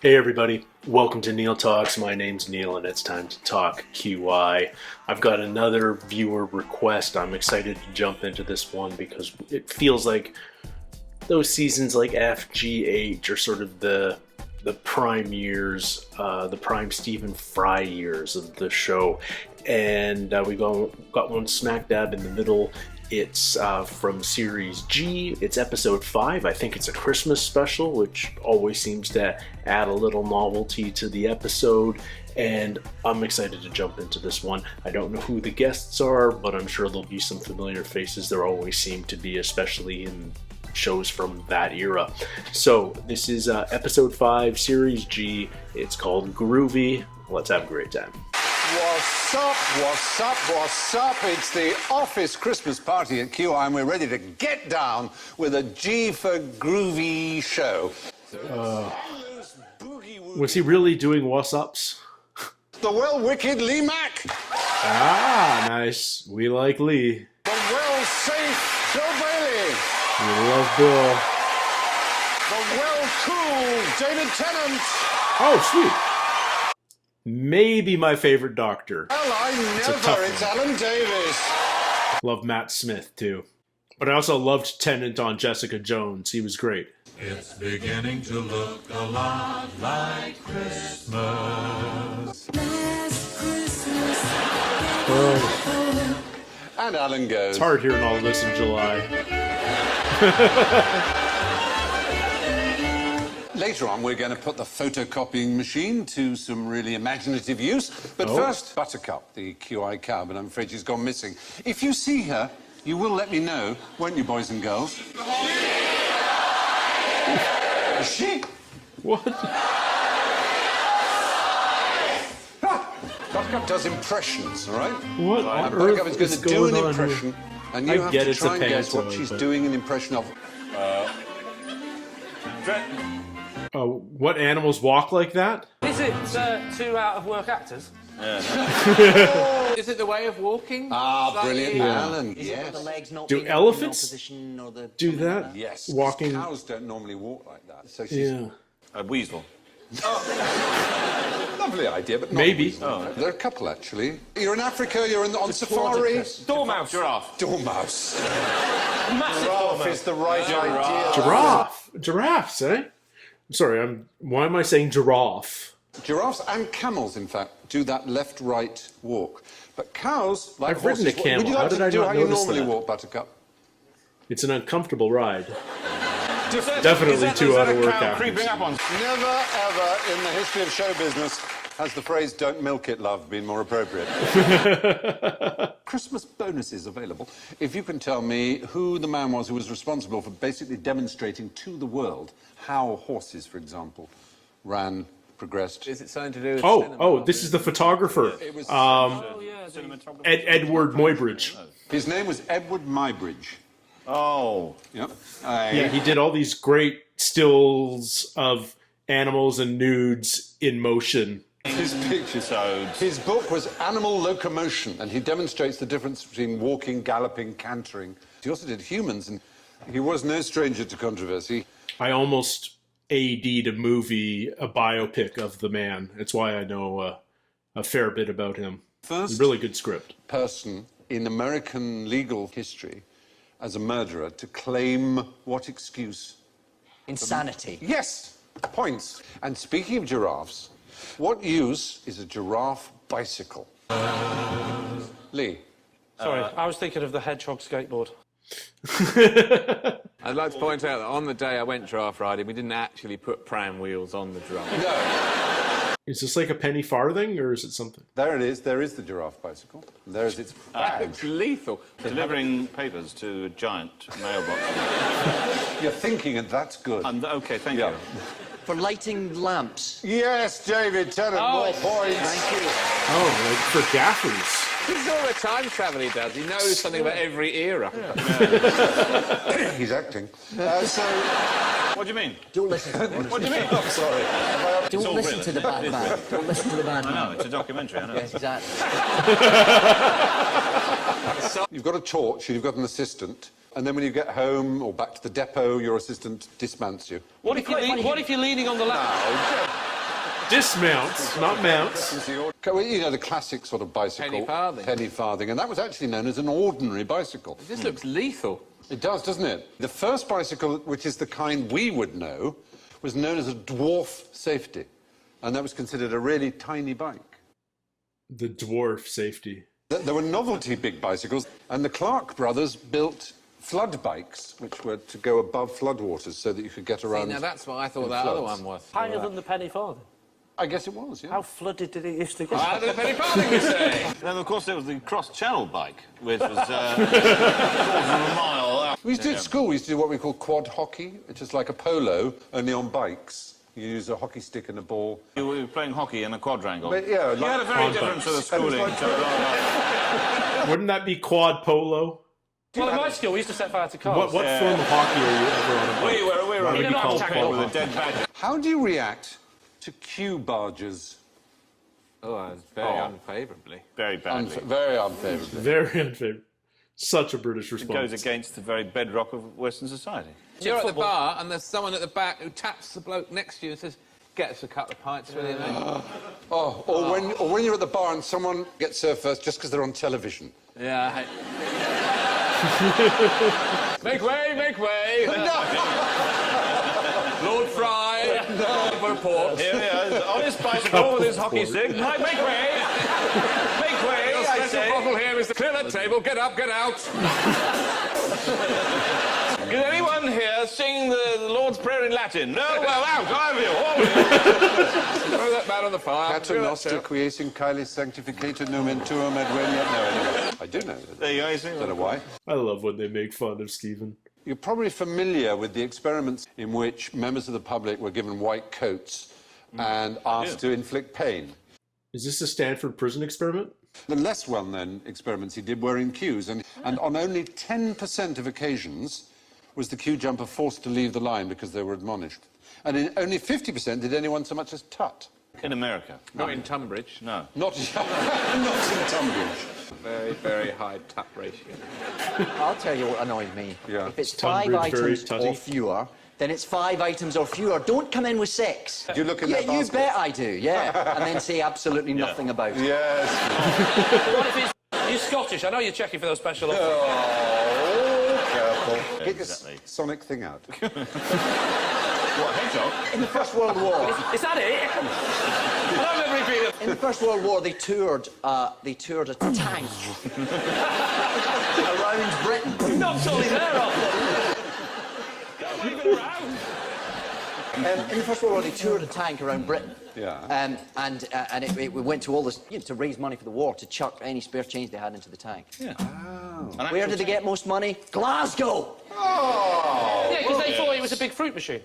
Hey everybody, welcome to Neil Talks. My name's Neil and it's time to talk QI. I've got another viewer request. I'm excited to jump into this one because it feels like those seasons like F, G, H are sort of the prime years, the prime Stephen Fry years of the show. And we got one smack dab in the middle. It's from Series G. It's episode 5. I think it's a Christmas special, which always seems to add a little novelty to the episode. And I'm excited to jump into this one. I don't know who the guests are, but I'm sure there'll be some familiar faces. There always seem to be, especially in shows from that era. So this is episode 5, Series G. It's called Groovy. Let's have a great time. What's up, what's up, what's up? It's the office Christmas party at QI and we're ready to get down with a G for Groovy show. Was he really doing what's-ups? The well-wicked Lee Mack. Ah, nice. We like Lee. The well-safe Bill Bailey. We love Bill. The well-cool David Tennant. Oh, sweet. Maybe my favorite Doctor. Well, it's Alan Davies. Love Matt Smith, too. But I also loved Tennant on Jessica Jones. He was great. It's beginning to look a lot like Christmas. Last Christmas. Oh. And Alan goes. It's hard hearing all this in July. Later on, we're going to put the photocopying machine to some really imaginative use. But first, Buttercup, the QI cow, but I'm afraid she's gone missing. If you see her, you will let me know, won't you, boys and girls? Is she? What? Buttercup does impressions, all right? What on And Buttercup earth is is going to do going an on impression, here? and you I have get to it's try a and guess what panto, she's but- doing an impression of. What animals walk like that? Is it two out-of-work actors? Is it the way of walking? Ah, Slightly- brilliant, Yeah. Alan. Is it with the legs not Do being elephants in position or the do that? Yes. Walking. Cows don't normally walk like that. So she's Yeah. A weasel. lovely idea, but not Maybe. a weasel. There are a couple, actually. You're in Africa, you're on safari. Dormouse. Giraffe. Dormouse. Massive Giraffe dormouse. is the right idea. Giraffe. Giraffes, eh? Sorry, why am I saying giraffe? Giraffes and camels, in fact, do that left-right walk. But cows, like I've ridden horses, a camel. would you How like did to I do not how you notice normally that? walk, Buttercup? It's an uncomfortable ride. Is Definitely that two a out-of-work cow actors. creeping up on? Never, ever in the history of show business has the phrase "don't milk it, love" been more appropriate. Christmas bonuses available if you can tell me who the man was who was responsible for basically demonstrating to the world how horses, for example, ran, progressed. Is it something to do with Oh, this is the photographer. It was, Edward Muybridge. his name was Edward Muybridge. Oh. Yep. Yeah, he did all these great stills of animals and nudes in motion. His pictures. His book was Animal Locomotion, and he demonstrates the difference between walking, galloping, cantering. He also did humans, and he was no stranger to controversy. I almost AD'd a movie, a biopic of the man. That's why I know a fair bit about him. First Really good script. person in American legal history as a murderer to claim what excuse? insanity? Yes, points. And speaking of giraffes, what use is a giraffe bicycle? Lee. Sorry, I was thinking of the hedgehog skateboard. I'd like to point out that on the day I went giraffe riding, we didn't actually put pram wheels on the giraffe. No, Is this like a penny farthing, or is it something? there it is. There is the giraffe bicycle. There is its badge. It's lethal. Delivering papers to a giant mailbox. You're thinking, and that's good. Okay, thank Yeah. you. For lighting lamps. Yes, David Tennant, more points. Thank you. Oh, like for gaffers. This is all the time travel he does. He knows something about every era. He's acting. What do you mean? Don't listen. What do you mean? Oh, sorry. Don't all listen written. to the bad man. Don't listen to the bad I man. know, it's a documentary, I know. Yes, exactly. You've got a torch and you've got an assistant, and then when you get home or back to the depot, your assistant dismounts you. What if you're leaning on the lamp? Dismounts, not mounts. Well, you know, the classic sort of bicycle. Penny farthing. Penny farthing. And that was actually known as an ordinary bicycle. This looks lethal. It does, doesn't it? The first bicycle, which is the kind we would know, was known as a dwarf safety. And that was considered a really tiny bike. The dwarf safety. There were novelty big bicycles, and the Clark brothers built flood bikes, which were to go above floodwaters so that you could get around. Now, that's what I thought in that other floods. one was. Higher than the penny farthing. I guess it was, yeah. How flooded did it used to get? Higher than a penny farthing, you say? Then, of course, there was the cross-channel bike, which was quarter of a mile out. We used to do at school, we used to do what we call quad hockey, which is like a polo, only on bikes. You use a hockey stick and a ball. You were playing hockey in a quadrangle. But, yeah, You had a very different sort of schooling. Wouldn't that be quad polo? Well, in my school, we used to set fire to cars. What form of hockey are you ever on a bike? We were Why would on it a be called tackle polo? with a dead badger. How do you react to queue barges? Oh, very unfavourably. Very badly. Very unfavourably. Very unfavorable. Such a British It response. goes against the very bedrock of Western society. You're at the bar and there's someone at the back who taps the bloke next to you and says, get us a couple of pints, will you, mate? Or when you're at the bar and someone gets served first just because they're on television. Yeah. Make way, make way! Lord Fry, no report. Here he is, on his bicycle with his hockey stick. Right, make way! Make way, I Special say. bottle here is to clear that table. Get up, get out. Can anyone here sing the Lord's Prayer in Latin? No? Well, out, all of you, all of you. Throw that man on the fire. Pater noster quies in caelis sanctificator nomen tuum et venia. No, anyway. I do know. There you go, you see. Don't know why. I love when they make fun of Stephen. You're probably familiar with the experiments in which members of the public were given white coats and asked to inflict pain. Is this a Stanford prison experiment? The less well-known experiments he did were in queues, and on only 10% of occasions was the queue jumper forced to leave the line because they were admonished. And in only 50% did anyone so much as tut. In America. Not in Tunbridge. No. Not in Tunbridge. Very, very high tap ratio. I'll tell you what annoys me. Yeah. If it's Tunbridge, 5 very items tutty. or fewer, then it's 5 items or fewer. Don't come in with 6. Do you look in Yeah, that basket? you bet I do, yeah. And then say absolutely nothing about it. Yes. What if you're Scottish? I know you're checking for those special offers. Oh, careful. Get your exactly. sonic thing out. What, hedgehog? In the First World War, Is that it? I don't remember it being in the First World War, they toured a tank around Britain. Not totally there, off. In the First World War, they toured a tank around Britain. Yeah. And it went to all this, to raise money for the war, to chuck any spare change they had into the tank. Yeah. Where did they get most money? Glasgow! Oh! Yeah, because they thought it was a big fruit machine.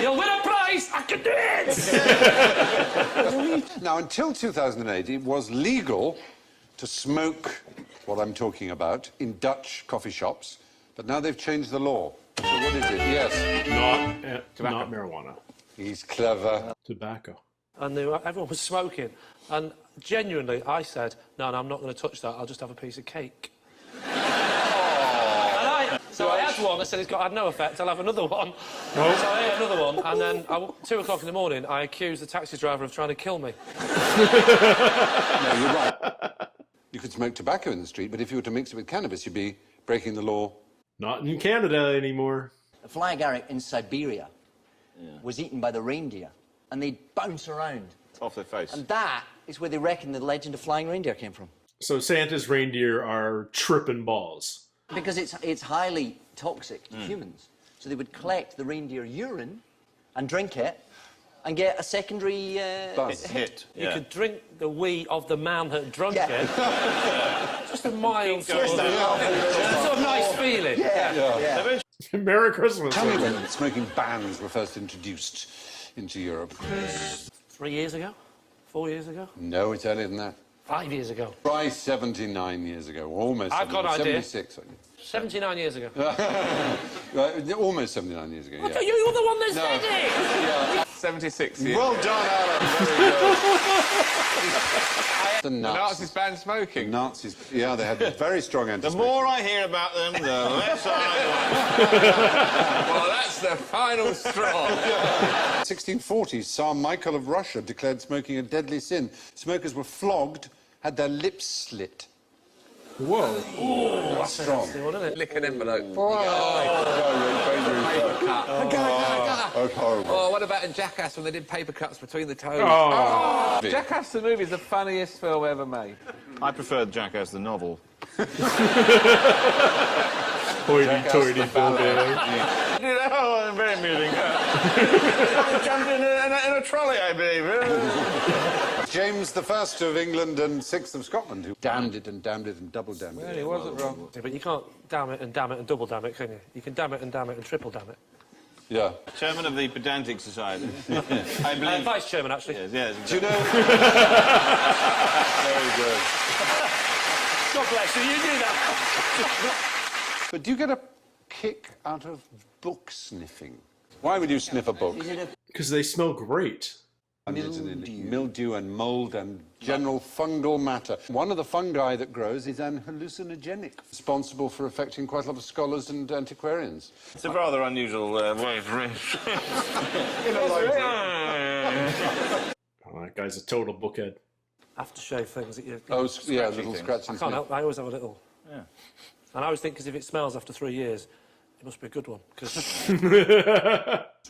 You'll win a prize! I can do it! Now, until 2008, it was legal to smoke what I'm talking about in Dutch coffee shops, but now they've changed the law. So what is it? Yes. Not marijuana. He's clever. Tobacco. And everyone was smoking. And genuinely, I said, no, I'm not going to touch that. I'll just have a piece of cake. So I had one. I said, it's had no effect. I'll have another one. So I ate another one. And then, 2 o'clock in the morning, I accused the taxi driver of trying to kill me. No, you're right. You could smoke tobacco in the street, but if you were to mix it with cannabis, you'd be breaking the law. Not in Canada anymore. A fly agaric in Siberia was eaten by the reindeer, and they'd bounce around. Off their face. And that is where they reckon the legend of flying reindeer came from. So Santa's reindeer are tripping balls. Because it's highly toxic to humans. So they would collect the reindeer urine and drink it and get a secondary Buzz. Hit. You Yeah. could drink the wee of the man that drunk Yeah. it. Just a mild sort of, Yeah. sort of nice feeling. Yeah. Merry Christmas. Tell me when smoking bans were first introduced into Europe. 3 years ago? 4 years ago? No, it's earlier than that. 5 years ago? Try 79 years ago, almost. I've got an idea. 76. 79 years ago. Almost 79 years ago, yeah. You're the one that said it! 76 years. Well done, Alan. Very good. The The Nazis. Nazis banned smoking. Nazis, yeah, they had very strong The anti-smoking. more I hear about them, the less I like. Well, That's the final straw. 1640s, Tsar Michael of Russia declared smoking a deadly sin. Smokers were flogged, had their lips slit. Whoa. That's strong. Lick an envelope. That's horrible. Oh, what about in Jackass when they did paper cuts between the toes? Oh. Jackass the movie is the funniest film ever made. I prefer Jackass the novel. Hoity-toity, Bill Bailey. Oh, very amusing. Jumped in a trolley, I believe. James I of England and VI of Scotland, who damned it and double damned it. Well, he wasn't wrong. Yeah, but you can't damn it and double damn it, can you? You can damn it and triple damn it. Yeah. Chairman of the Pedantic Society. I believe... Vice chairman, actually. Yes, yes. Do you know... Very good. God bless you, you do that. But do you get a kick out of book sniffing? Why would you sniff a book? Because they smell great. Mildew and mould and general fungal matter. One of the fungi that grows is an hallucinogenic, responsible for affecting quite a lot of scholars and antiquarians. It's a rather unusual way of Oh, that guy's a total bookhead. Aftershave things that you... Oh, yeah, little I scratching. can't help, I always have a little. Yeah. And I always think, because if it smells after 3 years, it must be a good one. Cause...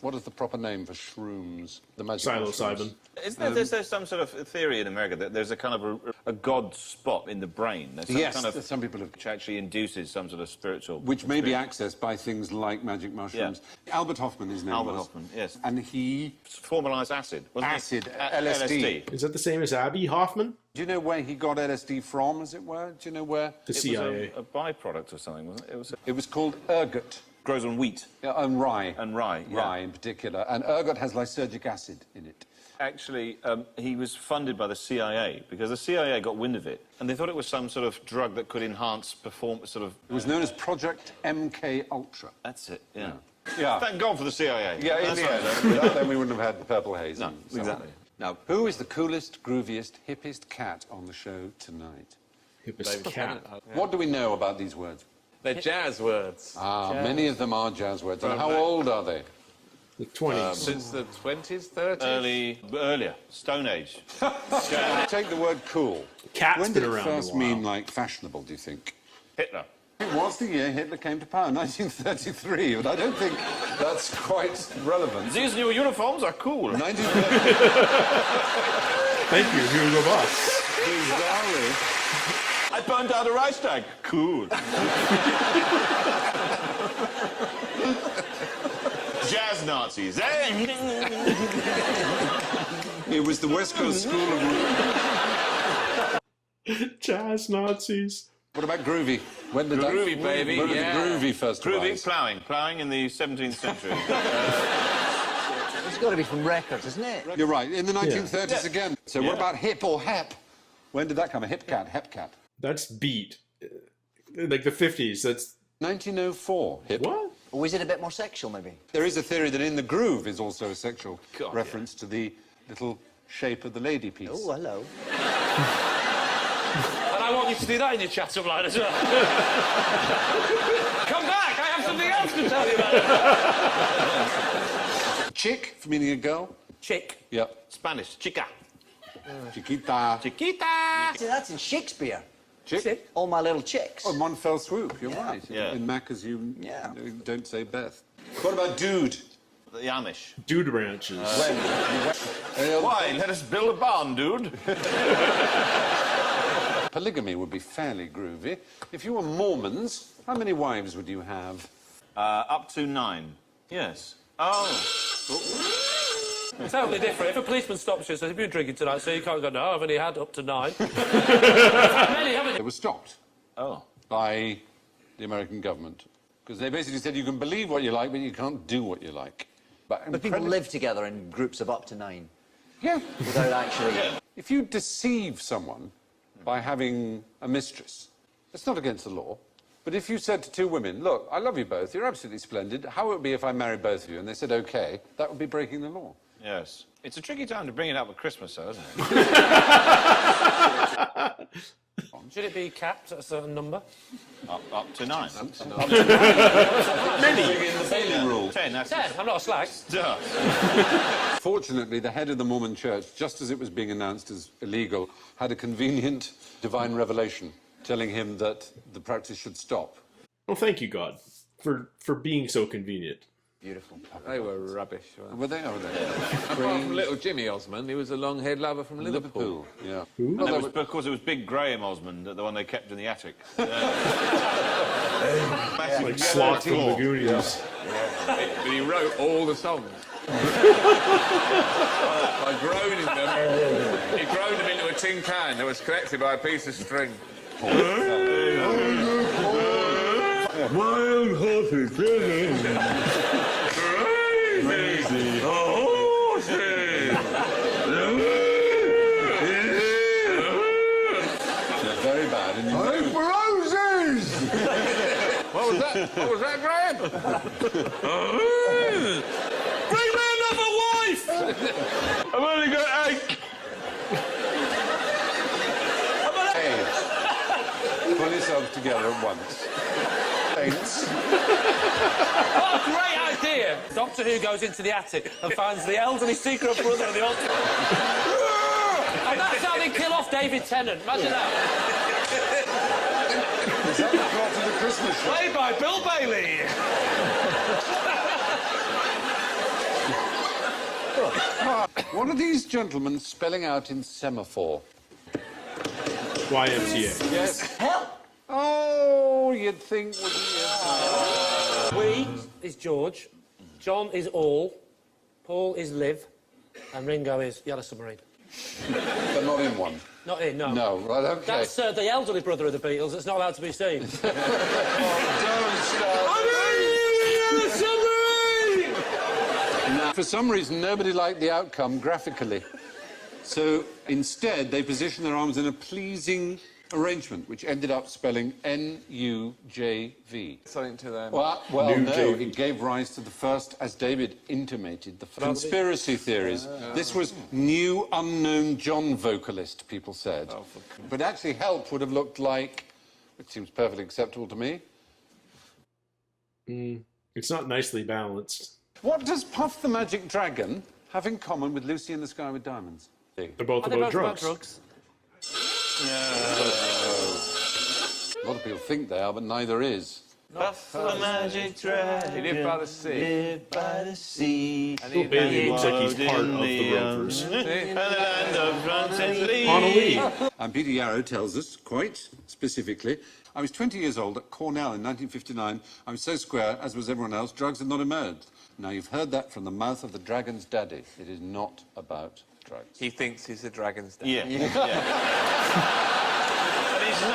What is the proper name for shrooms? The magic Psilocybin. Isn't there some sort of theory in America that there's a kind of a god spot in the brain? There's some Yes, kind of, some people have... which actually induces some sort of spiritual... Which may be accessed by things like magic mushrooms. Yeah. Albert Hoffman, his name Albert was. Hoffman, yes. And he... Formalised acid, wasn't Acid, it? LSD. Is that the same as Abby Hoffman? Do you know where he got LSD from, as it were? Do you know where? The CIA. It was a byproduct or something, wasn't it? It was called ergot. Grows on wheat. And rye. And rye, yeah. Rye in particular. And ergot has lysergic acid in it. Actually, he was funded by the CIA because the CIA got wind of it and they thought it was some sort of drug that could enhance performance, sort of... It was known as Project MK Ultra. That's it, yeah. Yeah. Thank God for the CIA. Yeah, in the end. Without them, we wouldn't have had the purple haze. No, and so on. exactly. Now, who is the coolest, grooviest, hippest cat on the show tonight? Hippest cat. What do we know about these words? They're jazz words. Many of them are jazz words. And how old are they? The 20s. Since the 20s, 30s? Earlier, Stone Age. Take the word cool. Cat's When been did it around first a while. mean, like, fashionable, do you think? Hitler. It was the year Hitler came to power, 1933, but I don't think that's quite relevant. These new uniforms are cool. 1930. Thank you, Hugo Boss. Bizarrely. I burnt out a Reichstag. Cool. Jazz Nazis, eh? It was the West Coast School of... Jazz Nazis. What about groovy? When did Groovy, baby, when did yeah. the groovy first Groovy, arise? ploughing in the 17th century. It's got to be from records, isn't it? You're right, in the 1930s Yeah. again. So what about hip or hep? When did that come? A hip cat, hep cat. That's beat. Like the 50s, that's... 1904, hip. What? Or is it a bit more sexual, maybe? There is a theory that in the groove is also a sexual reference to the little shape of the lady piece. Oh, hello. And I want you to do that in your chat-up line as well. Come back, I have something else to tell you about. Chick, for meaning a girl. Chick. Yep. Spanish, chica. Chiquita. Chiquita. See, that's in Shakespeare. Chick. All my little chicks. Oh, in one fell swoop, you're right. Yeah. In Mack, as you Yeah. don't say Beth. What about dude? The Amish. Dude ranches. Why? Let us build a barn, dude. Polygamy would be fairly groovy. If you were Mormons, how many wives would you have? Up to 9. Yes. Oh. It's totally different. If a policeman stops you and says, have you been drinking tonight? So you can't go, no, I've only had up to 9. Many, haven't you? It was stopped Oh. by the American government. Because they basically said you can believe what you like, but you can't do what you like. But people live together in groups of up to 9 Yeah. without actually... If you deceive someone by having a mistress, it's not against the law. But if you said to two women, look, I love you both, you're absolutely splendid, how would it be if I married both of you? And they said, OK, that would be breaking the law. Yes. It's a tricky time to bring it up at Christmas, though, isn't it? Should it be capped at a certain number? Up to 9. Many. In the Bailey rule. 10, that's 10. I'm not a slag. Duh. Fortunately, the head of the Mormon church, just as it was being announced as illegal, had a convenient divine revelation telling him that the practice should stop. Well, thank you, God, for being so convenient. Beautiful. They were rubbish. Weren't Were they? Or were they? they? Apart from little Jimmy Osmond, he was a long-haired lover from Liverpool. Yeah. And it was because it was Big Graham Osmond, the one they kept in the attic. Massive Like Slot from the Goonies. But he wrote all the songs. By groaning them. He groaned them into a tin can that was connected by a piece of string. Wild horses crazy. Crazy horses. They're very bad. And Roses. What was that? What was that, Graham? Bring me another wife. I've only got 8. Hey, pull yourselves together at once. Thanks. What a great idea! Doctor Who goes into the attic and finds the elderly secret brother of the hospital. And that's how they kill off David Tennant. Imagine that. Is that the plot of the Christmas show? Played by Bill Bailey. What are these gentlemen spelling out in semaphore? YMCA. Yes. Help! Oh, you'd think, wouldn't you? We is George, John is All, Paul is Liv, and Ringo is Yellow Submarine. But not in one. Not in, no. No, right, okay. That's the elderly brother of the Beatles that's not allowed to be seen. Don't start. Now, for some reason, nobody liked the outcome graphically. So instead, they positioned their arms in a pleasing arrangement, which ended up spelling N-U-J-V. Something to them. Well, no, it gave rise to the first, as David intimated, the conspiracy theories. This was new, unknown John vocalist, people said. But actually, Help would have looked like, which seems perfectly acceptable to me. It's not nicely balanced. What does Puff the Magic Dragon have in common with Lucy in the Sky with Diamonds? They're both Are they about both drugs. A lot of people think they are, but neither is. Puff the magic dragon. He lived by the sea. Lived by the sea. Bill Bailey looks like he's part of the Rovers. And the land of France and Lee. On a lead. And Peter Yarrow tells us, quite specifically, I was 20 years old at Cornell in 1959. I was so square, as was everyone else, drugs had not emerged. Now, you've heard that from the mouth of the dragon's daddy. It is not about drugs. He thinks he's the dragon's dad. Yeah. And he's not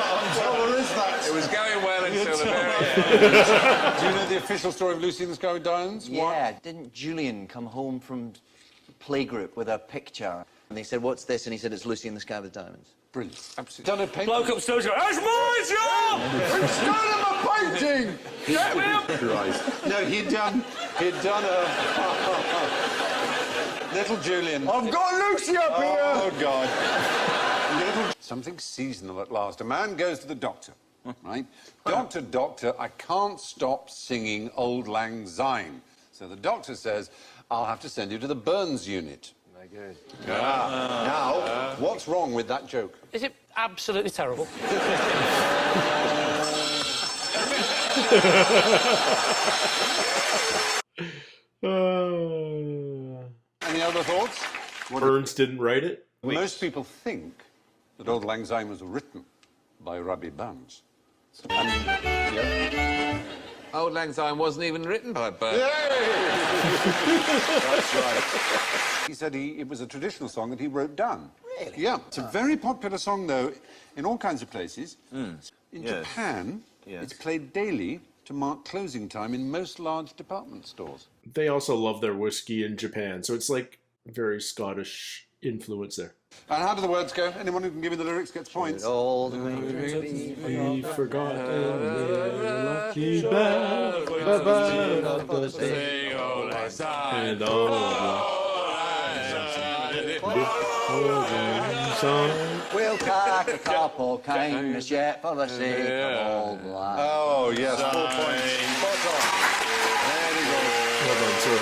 on top. It was going well until the very end. Do you know the official story of Lucy in the Sky with Diamonds? Yeah, didn't Julian come home from playgroup with a picture? And they said, what's this? And he said, it's Lucy in the Sky with Diamonds. Brilliant. Absolutely. Done a painting. Bloke upstairs going, that's my job! It's done a painting! Get me up! Christ. No, he'd done a... Little Julian. I've got Lucy up here. Oh, God. Little... Something seasonal at last. A man goes to the doctor, right? Doctor, doctor, I can't stop singing Auld Lang Syne. So the doctor says, I'll have to send you to the Burns unit. Very good. Now, what's wrong with that joke? Is it absolutely terrible? Any other thoughts? Burns didn't write it. Most people think that Auld Lang Syne was written by Robbie Burns. Auld Lang Syne wasn't even written by Bert. That's right. He said it was a traditional song that he wrote down. Really? Yeah. It's a very popular song, though, in all kinds of places. In Japan, it's played daily to mark closing time in most large department stores. They also love their whiskey in Japan, so it's like very Scottish influence there. And how do the words go? Anyone who can give me the lyrics gets points. All the way to be We forgot lucky bell, and all We'll take a cup of kindness yet for the sake of all that. Oh, yes, 4 points. Spot on. There you go. Well done, sir.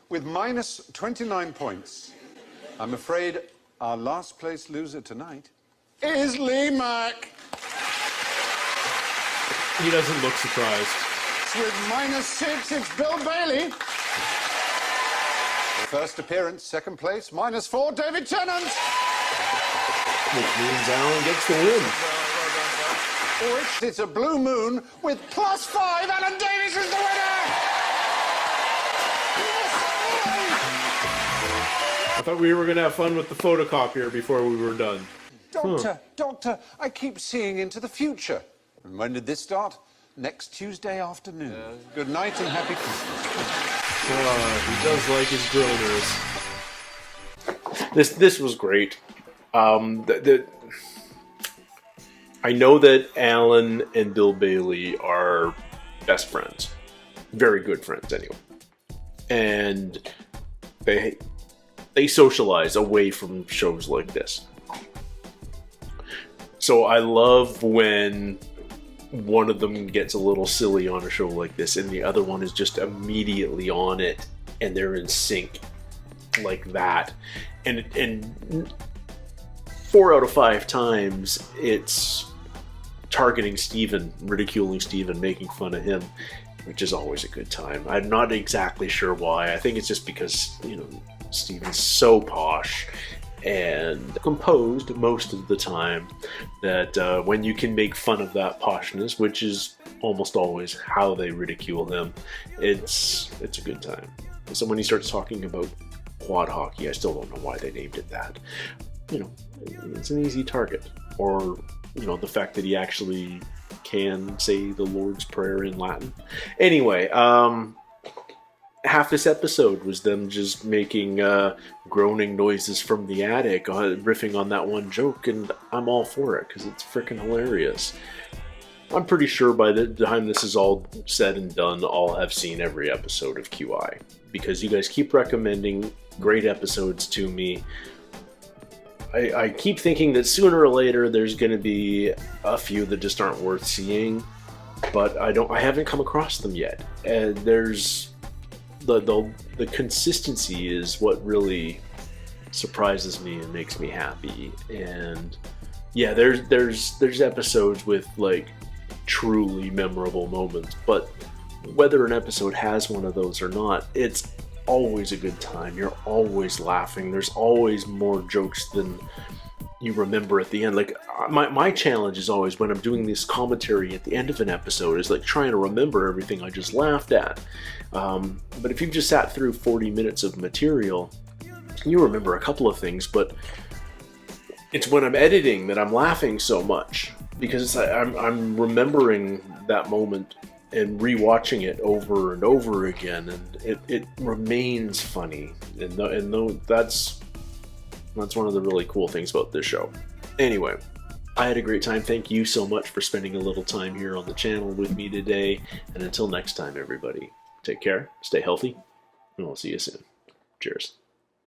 With minus 29 points, I'm afraid our last place loser tonight is Lee Mack. He doesn't look surprised. With minus 6, it's Bill Bailey. First appearance, second place, minus 4, David Tennant. Which means Alan gets the win. Which it's a blue moon with plus 5. Alan Davies is the winner. I thought we were going to have fun with the photocopier before we were done. Doctor, I keep seeing into the future. And when did this start? Next Tuesday afternoon. Good night and happy Christmas. He does like his groaners. This was great. I know that Alan and Bill Bailey are best friends. Very good friends, anyway. And they socialize away from shows like this. So I love when one of them gets a little silly on a show like this and the other one is just immediately on it and they're in sync like that. And 4 out of 5 times it's targeting Steven, ridiculing Steven, making fun of him, which is always a good time. I'm not exactly sure why. I think it's just because, you know, Steven's so posh and composed most of the time that when you can make fun of that poshness, which is almost always how they ridicule him, it's a good time. So when he starts talking about quad hockey, I still don't know why they named it that. You know, it's an easy target. Or, you know, the fact that he actually can say the Lord's Prayer in Latin. Anyway, half this episode was them just making groaning noises from the attic, riffing on that one joke, and I'm all for it because it's freaking hilarious. I'm pretty sure by the time this is all said and done, I'll have seen every episode of QI because you guys keep recommending great episodes to me. I keep thinking that sooner or later there's going to be a few that just aren't worth seeing, but I haven't come across them yet. And there's the consistency is what really surprises me and makes me happy. And yeah, there's episodes with like truly memorable moments, but whether an episode has one of those or not, it's always a good time. You're always laughing. There's always more jokes than you remember at the end. Like my challenge is always when I'm doing this commentary at the end of an episode is like trying to remember everything I just laughed at. But if you've just sat through 40 minutes of material, you remember a couple of things, but it's when I'm editing that I'm laughing so much because I'm remembering that moment and rewatching it over and over again, and it remains funny, and that's one of the really cool things about this show. Anyway, I had a great time. Thank you so much for spending a little time here on the channel with me today, and until next time, everybody, take care, stay healthy, and we'll see you soon. Cheers.